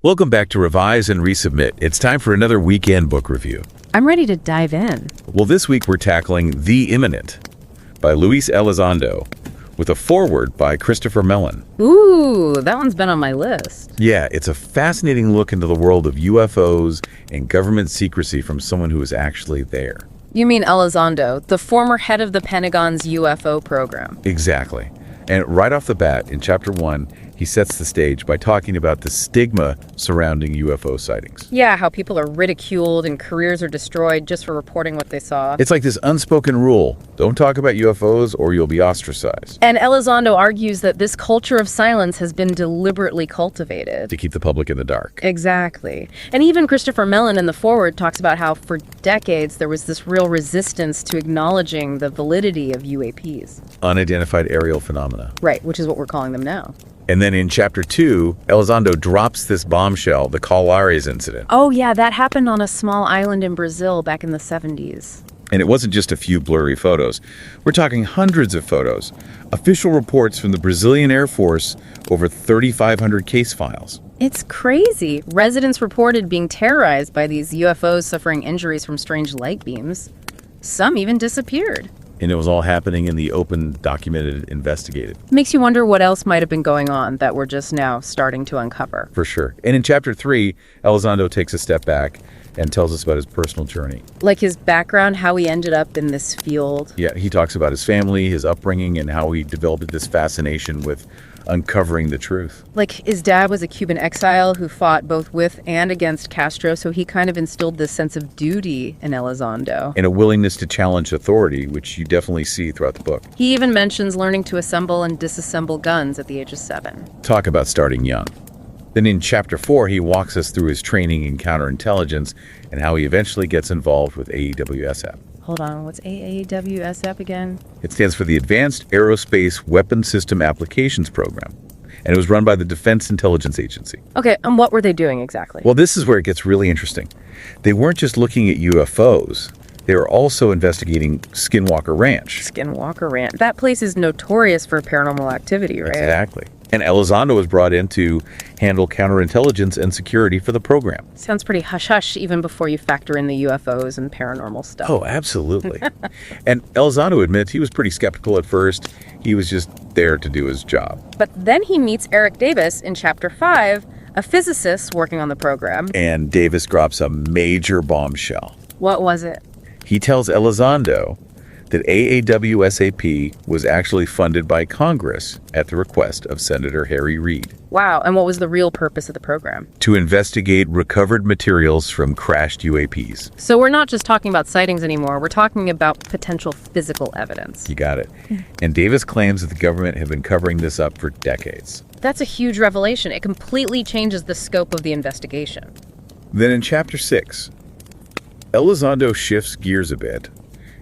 Welcome back to Revise and Resubmit. It's time for another weekend book review. I'm ready to dive in. Well, this week we're tackling The Imminent by Luis Elizondo with a foreword by Christopher Mellon. Ooh, that one's been on my list. Yeah, it's a fascinating look into the world of UFOs and government secrecy from someone who was actually there. You mean Elizondo, the former head of the Pentagon's UFO program. Exactly. And right off the bat, in Chapter 1, he sets the stage by talking about the stigma surrounding UFO sightings. Yeah, how people are ridiculed and careers are destroyed just for reporting what they saw. It's like this unspoken rule. Don't talk about UFOs or you'll be ostracized. And Elizondo argues that this culture of silence has been deliberately cultivated. To keep the public in the dark. Exactly. And even Christopher Mellon in the foreword talks about how for decades there was this real resistance to acknowledging the validity of UAPs. Unidentified aerial phenomena. Right, which is what we're calling them now. And then in Chapter 2, Elizondo drops this bombshell, the Colares incident. Oh yeah, that happened on a small island in Brazil back in the 70s. And it wasn't just a few blurry photos. We're talking hundreds of photos. Official reports from the Brazilian Air Force, over 3,500 case files. It's crazy. Residents reported being terrorized by these UFOs suffering injuries from strange light beams. Some even disappeared. And it was all happening in the open, documented, investigated. Makes you wonder what else might have been going on that we're just now starting to uncover. For sure. And in Chapter 3, Elizondo takes a step back and tells us about his personal journey. Like his background, how he ended up in this field. Yeah, he talks about his family, his upbringing, and how he developed this fascination with uncovering the truth. Like his dad was a Cuban exile who fought both with and against Castro, so he kind of instilled this sense of duty in Elizondo. And a willingness to challenge authority, which you definitely see throughout the book. He even mentions learning to assemble and disassemble guns at the age of 7. Talk about starting young. Then in Chapter 4, he walks us through his training in counterintelligence and how he eventually gets involved with AEWSAP. Hold on, what's AAWSAP again? It stands for the Advanced Aerospace Weapon System Applications Program, and it was run by the Defense Intelligence Agency. Okay, and what were they doing exactly? Well, this is where it gets really interesting. They weren't just looking at UFOs. They were also investigating Skinwalker Ranch. Skinwalker Ranch. That place is notorious for paranormal activity, right? Exactly. And Elizondo was brought in to handle counterintelligence and security for the program. Sounds pretty hush-hush even before you factor in the UFOs and paranormal stuff. Oh, absolutely. And Elizondo admits he was pretty skeptical at first. He was just there to do his job. But then he meets Eric Davis in Chapter 5, a physicist working on the program. And Davis drops a major bombshell. What was it? He tells Elizondo that AAWSAP was actually funded by Congress at the request of Senator Harry Reid. Wow, and what was the real purpose of the program? To investigate recovered materials from crashed UAPs. So we're not just talking about sightings anymore, we're talking about potential physical evidence. You got it. And Davis claims that the government had been covering this up for decades. That's a huge revelation. It completely changes the scope of the investigation. Then in Chapter 6, Elizondo shifts gears a bit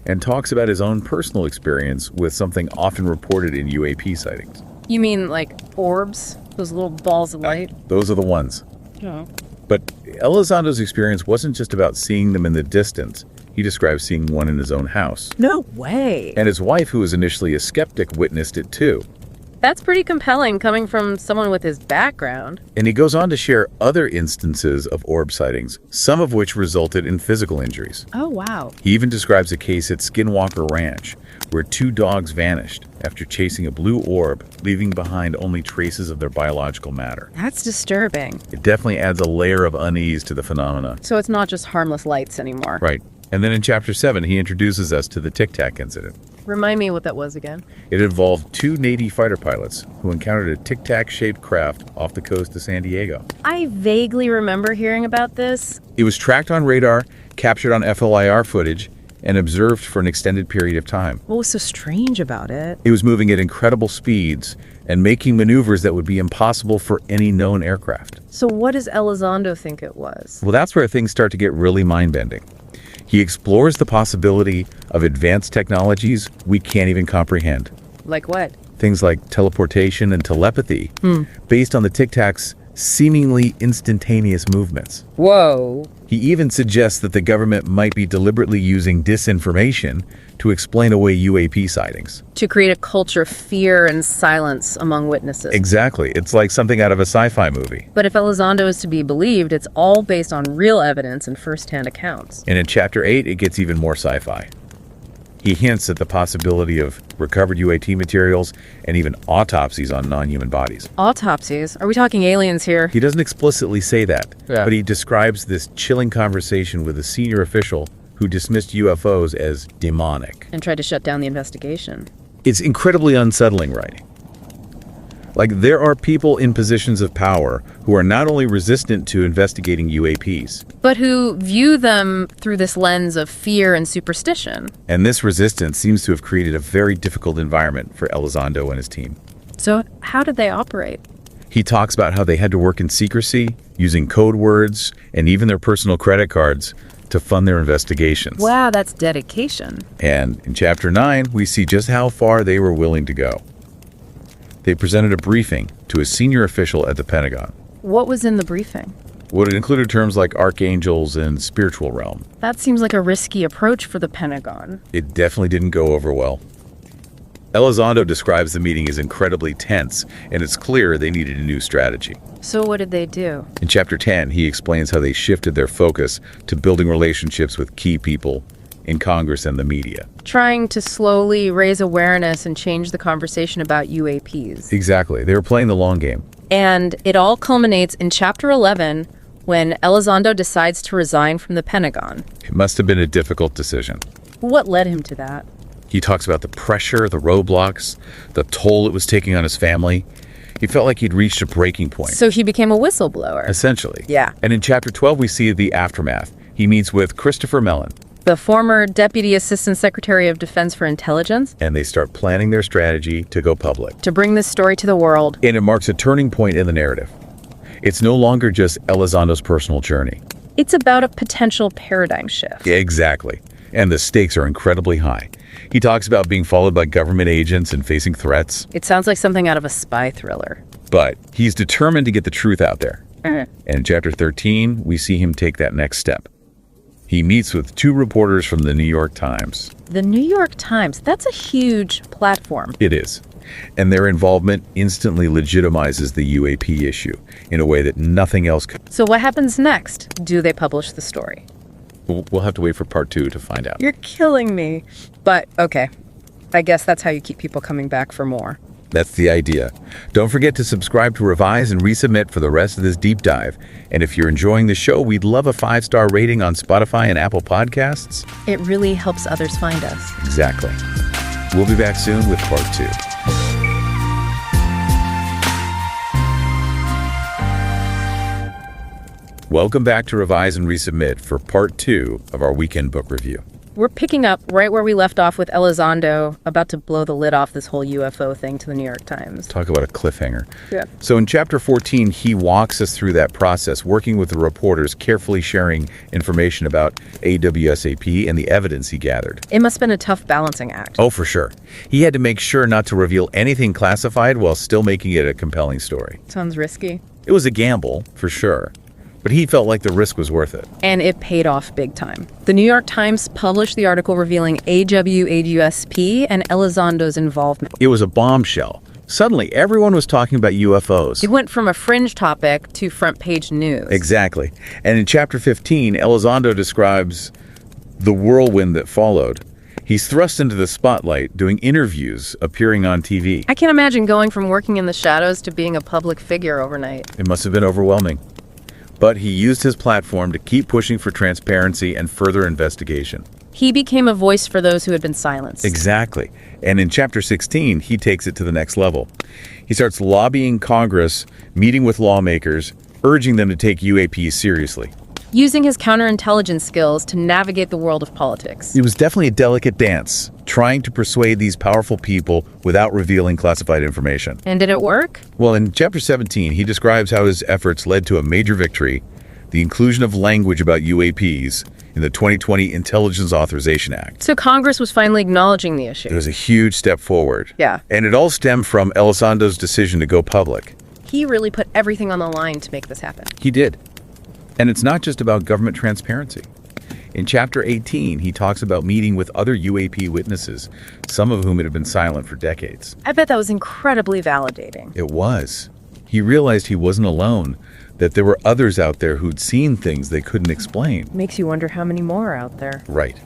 and talks about his own personal experience with something often reported in UAP sightings. You mean like orbs? Those little balls of light? Those are the ones. Yeah. But Elizondo's experience wasn't just about seeing them in the distance. He described seeing one in his own house. No way. And his wife, who was initially a skeptic, witnessed it too. That's pretty compelling coming from someone with his background. And he goes on to share other instances of orb sightings, some of which resulted in physical injuries. Oh, wow. He even describes a case at Skinwalker Ranch where 2 dogs vanished after chasing a blue orb, leaving behind only traces of their biological matter. That's disturbing. It definitely adds a layer of unease to the phenomena. So it's not just harmless lights anymore. Right. And then in Chapter 7, he introduces us to the Tic Tac incident. Remind me what that was again. It involved 2 Navy fighter pilots who encountered a Tic Tac-shaped craft off the coast of San Diego. I vaguely remember hearing about this. It was tracked on radar, captured on FLIR footage, and observed for an extended period of time. What was so strange about it? It was moving at incredible speeds and making maneuvers that would be impossible for any known aircraft. So what does Elizondo think it was? Well, that's where things start to get really mind-bending. He explores the possibility of advanced technologies we can't even comprehend. Like what? Things like teleportation and telepathy, based on the Tic Tac's seemingly instantaneous movements. Whoa. He even suggests that the government might be deliberately using disinformation to explain away UAP sightings. To create a culture of fear and silence among witnesses. Exactly. It's like something out of a sci-fi movie. But if Elizondo is to be believed, it's all based on real evidence and first-hand accounts. And in Chapter 8, it gets even more sci-fi. He hints at the possibility of recovered UAT materials and even autopsies on non-human bodies. Autopsies? Are we talking aliens here? He doesn't explicitly say that, Yeah. but he describes this chilling conversation with a senior official who dismissed UFOs as demonic. And tried to shut down the investigation. It's incredibly unsettling writing. Like, there are people in positions of power who are not only resistant to investigating UAPs, But who view them through this lens of fear and superstition. and this resistance seems to have created a very difficult environment for Elizondo and his team. So how did they operate? He talks about how they had to work in secrecy, using code words, and even their personal credit cards to fund their investigations. Wow, that's dedication. And in Chapter 9, we see just how far they were willing to go. They presented a briefing to a senior official at the Pentagon. What was in the briefing? What it included terms like archangels and spiritual realm. That seems like a risky approach for the Pentagon. It definitely didn't go over well. Elizondo describes the meeting as incredibly tense, and it's clear they needed a new strategy. So what did they do? In Chapter 10, he explains how they shifted their focus to building relationships with key people in Congress and the media. Trying to slowly raise awareness and change the conversation about UAPs. Exactly. They were playing the long game. And it all culminates in Chapter 11 when Elizondo decides to resign from the Pentagon. It must have been a difficult decision. What led him to that? He talks about the pressure, the roadblocks, the toll it was taking on his family. He felt like he'd reached a breaking point. So he became a whistleblower. Essentially. Yeah. And in Chapter 12, we see the aftermath. He meets with Christopher Mellon, The former Deputy Assistant Secretary of Defense for Intelligence, and they start planning their strategy to go public. to bring this story to the world. And it marks a turning point in the narrative. It's no longer just Elizondo's personal journey. It's about a potential paradigm shift. Exactly. And the stakes are incredibly high. He talks about being followed by government agents and facing threats, It sounds like something out of a spy thriller. but he's determined to get the truth out there. Mhm. And in Chapter 13, we see him take that next step. He meets with two reporters from the New York Times. The New York Times, that's a huge platform. It is. And their involvement instantly legitimizes the UAP issue in a way that nothing else could. So what happens next? Do they publish the story? We'll have to wait for Part 2 to find out. You're killing me. But, okay. I guess that's how you keep people coming back for more. That's the idea. Don't forget to subscribe to Revise and Resubmit for the rest of this deep dive. And if you're enjoying the show, we'd love a 5-star rating on Spotify and Apple Podcasts. It really helps others find us. Exactly. We'll be back soon with Part 2. Welcome back to Revise and Resubmit for Part 2 of our weekend book review. We're picking up right where we left off with Elizondo about to blow the lid off this whole UFO thing to the New York Times. Talk about a cliffhanger. Yeah. So in Chapter 14, he walks us through that process, working with the reporters, carefully sharing information about AWSAP and the evidence he gathered. It must have been a tough balancing act. Oh, for sure. He had to make sure not to reveal anything classified while still making it a compelling story. Sounds risky. It was a gamble, for sure, but he felt like the risk was worth it. And it paid off big time. The New York Times published the article revealing AWSP and Elizondo's involvement. It was a bombshell. Suddenly, everyone was talking about UFOs. It went from a fringe topic to front page news. Exactly. And in Chapter 15, Elizondo describes the whirlwind that followed. He's thrust into the spotlight, doing interviews, appearing on TV. I can't imagine going from working in the shadows to being a public figure overnight. It must have been overwhelming. But he used his platform to keep pushing for transparency and further investigation. He became a voice for those who had been silenced. Exactly. And in Chapter 16, he takes it to the next level. He starts lobbying Congress, meeting with lawmakers, urging them to take UAPs seriously. Using his counterintelligence skills to navigate the world of politics. It was definitely a delicate dance, trying to persuade these powerful people without revealing classified information. And did it work? Well, in Chapter 17, he describes how his efforts led to a major victory, the inclusion of language about UAPs in the 2020 Intelligence Authorization Act. So Congress was finally acknowledging the issue. It was a huge step forward. Yeah. And it all stemmed from Elizondo's decision to go public. He really put everything on the line to make this happen. He did. And it's not just about government transparency. In Chapter 18, he talks about meeting with other UAP witnesses, some of whom had been silent for decades. I bet that was incredibly validating. It was. He realized he wasn't alone, that there were others out there who'd seen things they couldn't explain. Makes you wonder how many more are out there. Right.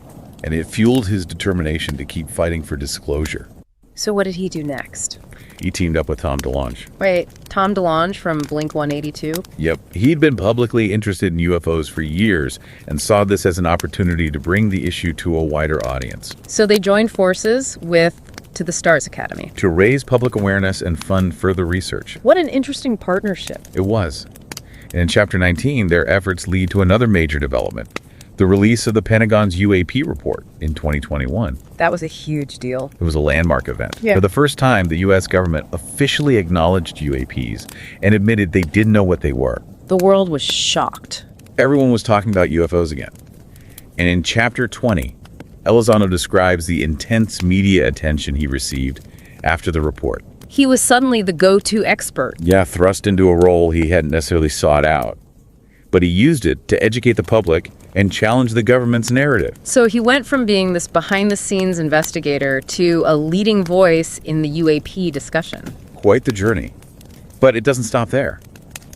And it fueled his determination to keep fighting for disclosure. So what did he do next? He teamed up with Tom DeLonge. Wait, Tom DeLonge from Blink-182? Yep. He'd been publicly interested in UFOs for years and saw this as an opportunity to bring the issue to a wider audience. So they joined forces with To the Stars Academy. To raise public awareness and fund further research. What an interesting partnership. It was. And in Chapter 19, their efforts lead to another major development. The release of the Pentagon's UAP report in 2021. That was a huge deal. It was a landmark event. Yeah. For the first time, the U.S. government officially acknowledged UAPs and admitted they didn't know what they were. The world was shocked. Everyone was talking about UFOs again. And in Chapter 20, Elizondo describes the intense media attention he received after the report. He was suddenly the go-to expert. Yeah, thrust into a role he hadn't necessarily sought out. But he used it to educate the public and challenge the government's narrative. So he went from being this behind-the-scenes investigator to a leading voice in the UAP discussion. Quite the journey. But it doesn't stop there.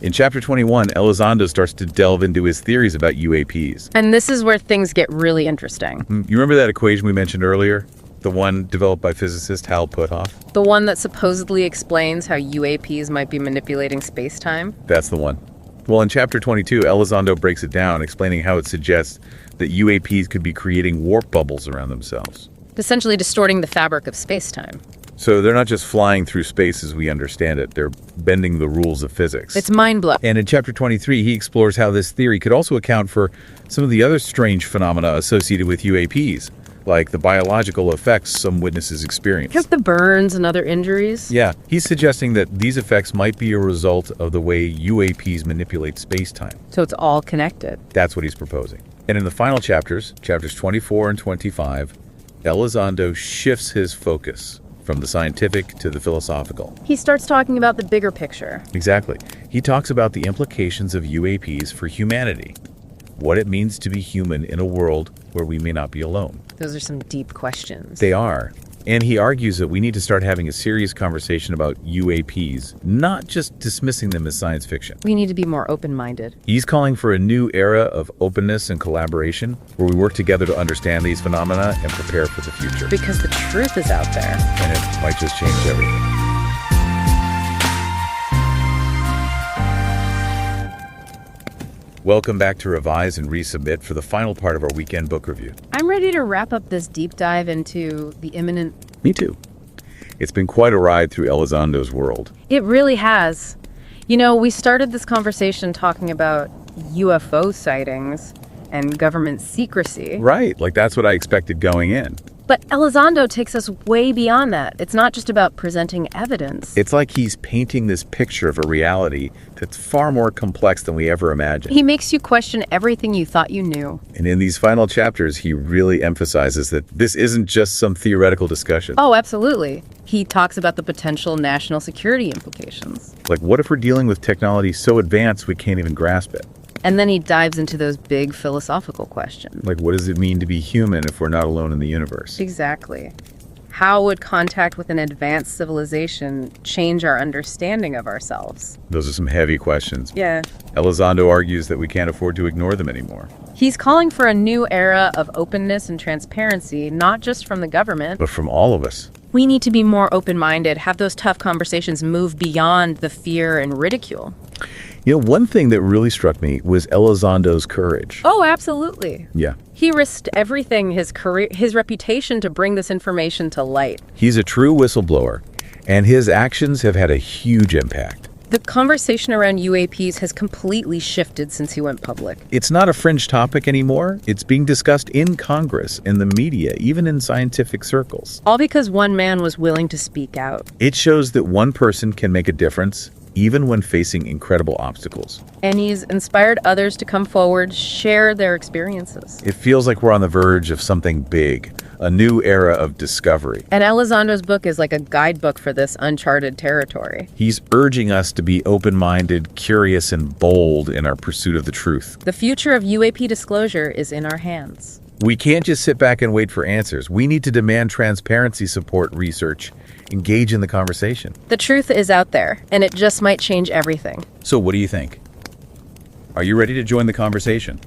In Chapter 21, Elizondo starts to delve into his theories about UAPs. And this is where things get really interesting. You remember that equation we mentioned earlier? The one developed by physicist Hal Puthoff? The one that supposedly explains how UAPs might be manipulating space-time? That's the one. Well, in Chapter 22, Elizondo breaks it down, explaining how it suggests that UAPs could be creating warp bubbles around themselves. Essentially distorting the fabric of space-time. So they're not just flying through space as we understand it, they're bending the rules of physics. It's mind-blowing. And in Chapter 23, he explores how this theory could also account for some of the other strange phenomena associated with UAPs, like the biological effects some witnesses experience. Like the burns and other injuries? Yeah, he's suggesting that these effects might be a result of the way UAPs manipulate space-time. So it's all connected. That's what he's proposing. And in the final chapters, chapters 24 and 25, Elizondo shifts his focus from the scientific to the philosophical. He starts talking about the bigger picture. Exactly. He talks about the implications of UAPs for humanity, what it means to be human in a world where we may not be alone. Those are some deep questions. They are. And he argues that we need to start having a serious conversation about UAPs, not just dismissing them as science fiction. We need to be more open-minded. He's calling for a new era of openness and collaboration where we work together to understand these phenomena and prepare for the future. Because the truth is out there. And it might just change everything. Welcome back to Revise and Resubmit for the final part of our weekend book review. I'm ready to wrap up this deep dive into the imminent. Me too. It's been quite a ride through Elizondo's world. It really has. You know, we started this conversation talking about UFO sightings and government secrecy. Right, like that's what I expected going in. But Elizondo takes us way beyond that. It's not just about presenting evidence. It's like he's painting this picture of a reality that's far more complex than we ever imagined. He makes you question everything you thought you knew. And in these final chapters, he really emphasizes that this isn't just some theoretical discussion. Oh, absolutely. He talks about the potential national security implications. Like, what if we're dealing with technology so advanced we can't even grasp it? And then he dives into those big philosophical questions. Like, what does it mean to be human if we're not alone in the universe? Exactly. How would contact with an advanced civilization change our understanding of ourselves? Those are some heavy questions. Yeah. Elizondo argues that we can't afford to ignore them anymore. He's calling for a new era of openness and transparency, not just from the government, But from all of us. we need to be more open-minded, have those tough conversations move beyond the fear and ridicule. You know, one thing that really struck me was Elizondo's courage. Oh, absolutely. Yeah. He risked everything, his career, his reputation, to bring this information to light. He's a true whistleblower, and his actions have had a huge impact. The conversation around UAPs has completely shifted since he went public. It's not a fringe topic anymore. It's being discussed in Congress, in the media, even in scientific circles. All because one man was willing to speak out. It shows that one person can make a difference, even when facing incredible obstacles. And he's inspired others to come forward, share their experiences. It feels like we're on the verge of something big, a new era of discovery. And Elizondo's book is like a guidebook for this uncharted territory. He's urging us to be open-minded, curious, and bold in our pursuit of the truth. The future of UAP disclosure is in our hands. We can't just sit back and wait for answers. We need to demand transparency, support research, engage in the conversation. The truth is out there, and it just might change everything. So what do you think? Are you ready to join the conversation?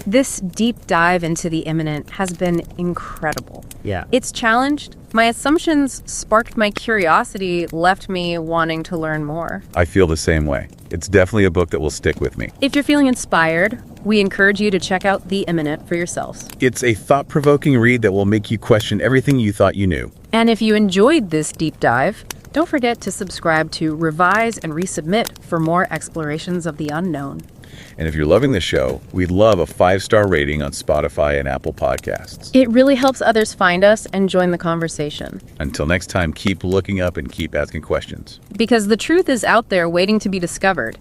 This deep dive into the imminent has been incredible. Yeah. It's challenged. My assumptions sparked my curiosity, left me wanting to learn more. I feel the same way. It's definitely a book that will stick with me. If you're feeling inspired, we encourage you to check out The Imminent for yourselves. It's a thought-provoking read that will make you question everything you thought you knew. And if you enjoyed this deep dive, don't forget to subscribe to Revise and Resubmit for more explorations of the unknown. And if you're loving the show, we'd love a 5-star rating on Spotify and Apple Podcasts. It really helps others find us and join the conversation. Until next time, keep looking up and keep asking questions. Because the truth is out there waiting to be discovered.